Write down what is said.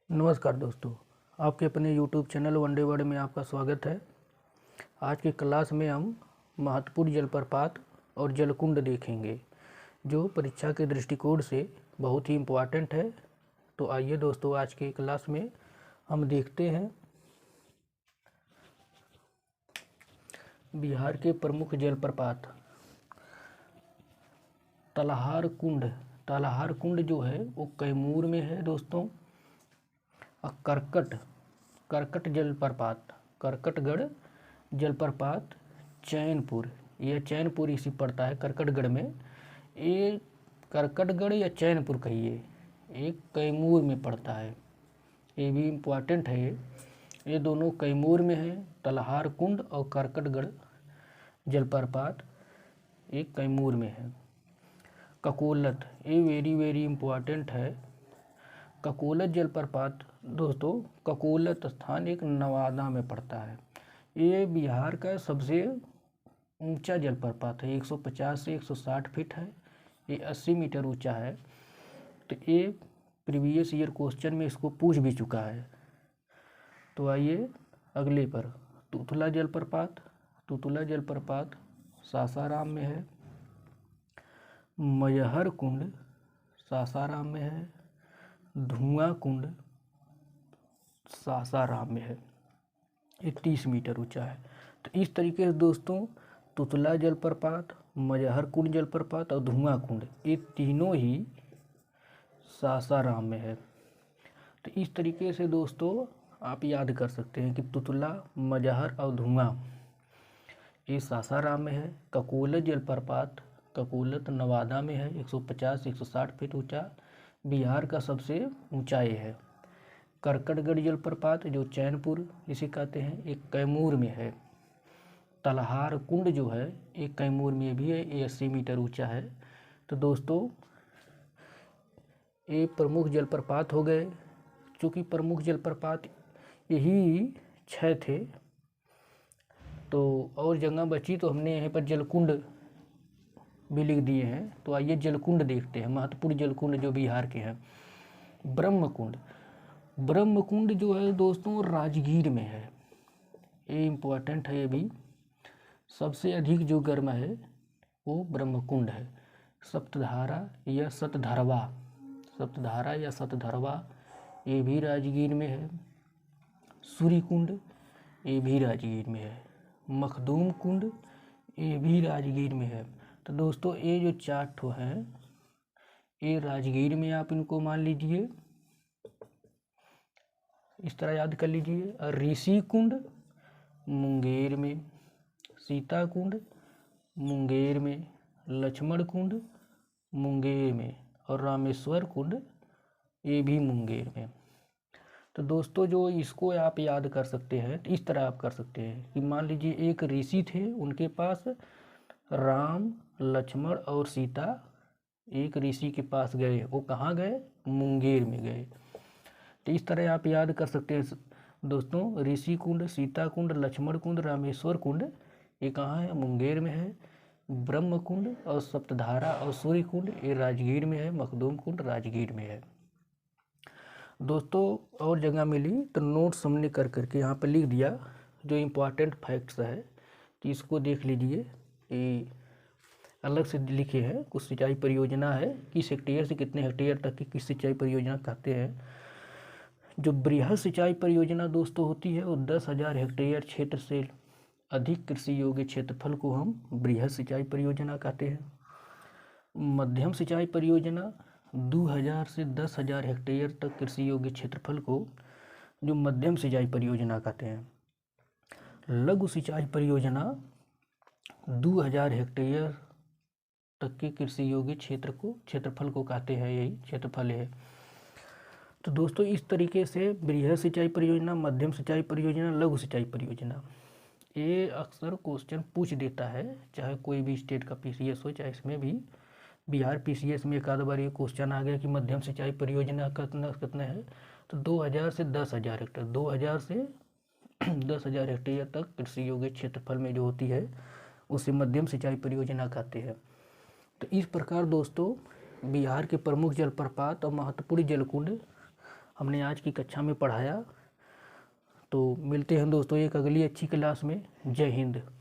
नमस्कार दोस्तों, आपके अपने YouTube चैनल वनडे वर्ल्ड में आपका स्वागत है। आज की क्लास में हम महत्वपूर्ण जलप्रपात और जलकुंड देखेंगे जो परीक्षा के दृष्टिकोण से बहुत ही इम्पोर्टेंट है। तो आइए दोस्तों, आज की क्लास में हम देखते हैं बिहार के प्रमुख जलप्रपात। तलहार कुंड जो है वो कैमूर में है दोस्तों। करकट जलप्रपात, करकटगढ़ जलप्रपात चैनपुर, यह चैनपुर इसी पड़ता है करकटगढ़ में। ये करकटगढ़ या चैनपुर कहिए, ये कैमूर में पड़ता है। ये भी इम्पोर्टेंट है। ये दोनों कैमूर में है। तलहार कुंड और करकटगढ़ जलप्रपात ये कैमूर में है। ककोलत, ये वेरी इम्पोर्टेंट है। ककोलत जलप्रपात दोस्तों, ककोलत स्थान एक नवादा में पड़ता है। ये बिहार का सबसे ऊंचा जलप्रपात है। 150 से 160 फीट है। ये 80 मीटर ऊंचा है। तो ये प्रीवियस ईयर क्वेश्चन में इसको पूछ भी चुका है। तो आइए अगले पर, तुतला जलप्रपात सासाराम में है। मयहर कुंड सासाराम में है। धुआं कुंड सासाराम में है। ये 30 मीटर ऊंचा है। तो इस तरीके से दोस्तों तुतला जलप्रपात, मजहर कुंड जलप्रपात और धुआं कुंड ये तीनों ही सासाराम में है। तो इस तरीके से दोस्तों आप याद कर सकते हैं कि तुतला, मजहर और धुआं ये सासाराम में है। ककोलत जलप्रपात ककोलत नवादा में है। 150 से 160 फीट ऊंचा, बिहार का सबसे ऊंचाई है। करकटगढ़ जलप्रपात जो चैनपुर इसे कहते हैं, एक कैमूर में है। तलहार कुंड जो है एक कैमूर में भी है। ये 80 मीटर ऊंचा है। तो दोस्तों ये प्रमुख जलप्रपात हो गए। चूँकि प्रमुख जलप्रपात यही 6 थे, तो और जगह बची तो हमने यहाँ पर जलकुंड भी लिख दिए हैं। तो आइए जलकुंड देखते हैं, महत्वपूर्ण जलकुंड जो बिहार के हैं। ब्रह्मकुंड जो है दोस्तों राजगीर में है। ये इम्पोर्टेंट है। ये भी सबसे अधिक जो गर्म है वो ब्रह्मकुंड है। सप्तधारा या सतधरवा ये भी राजगीर में है। सूर्य कुंड ये भी राजगीर में है। मखदूम कुंड ये भी राजगीर में है। तो दोस्तों ये जो 4 ठो हैं ये राजगीर में, आप इनको मान लीजिए, इस तरह याद कर लीजिए। ऋषि कुंड मुंगेर में, सीता कुंड मुंगेर में, लक्ष्मण कुंड मुंगेर में और रामेश्वर कुंड ये भी मुंगेर में। तो दोस्तों जो इसको आप याद कर सकते हैं, तो इस तरह आप कर सकते हैं कि मान लीजिए एक ऋषि थे, उनके पास राम, लक्ष्मण और सीता एक ऋषि के पास गए। वो कहाँ गए? मुंगेर में गए। तो इस तरह आप याद कर सकते हैं दोस्तों। ऋषि कुंड, सीता कुंड, लक्ष्मण कुंड, रामेश्वर कुंड ये कहाँ है? मुंगेर में है। ब्रह्म कुंड और सप्तधारा और सूर्य कुंड ये राजगीर में है। मखदूम कुंड राजगीर में है। दोस्तों और जगह मिली तो नोट्स हमने कर करके यहाँ पर लिख दिया जो इम्पोर्टेंट फैक्ट्स है, कि इसको देख लीजिए। ये अलग से लिखे हैं। कुछ सिंचाई परियोजना है, किस हेक्टेयर से कितने हेक्टेयर तक की किस सिंचाई परियोजना कहते हैं। जो बृहद सिंचाई परियोजना दोस्तों होती है वो 10,000 हेक्टेयर क्षेत्र से अधिक कृषि योग्य क्षेत्रफल को हम बृहद सिंचाई परियोजना कहते हैं। मध्यम सिंचाई परियोजना 2,000 से 10,000 हेक्टेयर तक कृषि योग्य क्षेत्रफल को जो मध्यम सिंचाई परियोजना कहते हैं। लघु सिंचाई परियोजना 2,000 हेक्टेयर तक के कृषि योग्य क्षेत्रफल को कहते हैं। यही क्षेत्रफल है। तो दोस्तों इस तरीके से बृहद सिंचाई परियोजना, मध्यम सिंचाई परियोजना, लघु सिंचाई परियोजना ये अक्सर क्वेश्चन पूछ देता है, चाहे कोई भी स्टेट का पीसीएस हो, चाहे इसमें भी बिहार पीसीएस में एक आध बार ये क्वेश्चन आ गया कि मध्यम सिंचाई परियोजना कितना है। तो 2,000 से 10,000 हेक्टेयर, 2,000 से 10,000 हेक्टेयर तक कृषि योग्य क्षेत्रफल में जो होती है उसे मध्यम सिंचाई परियोजना कहते हैं। तो इस प्रकार दोस्तों बिहार के प्रमुख जलप्रपात और महत्वपूर्ण जलकुंड हमने आज की कक्षा में पढ़ाया। तो मिलते हैं दोस्तों एक अगली अच्छी क्लास में। जय हिंद।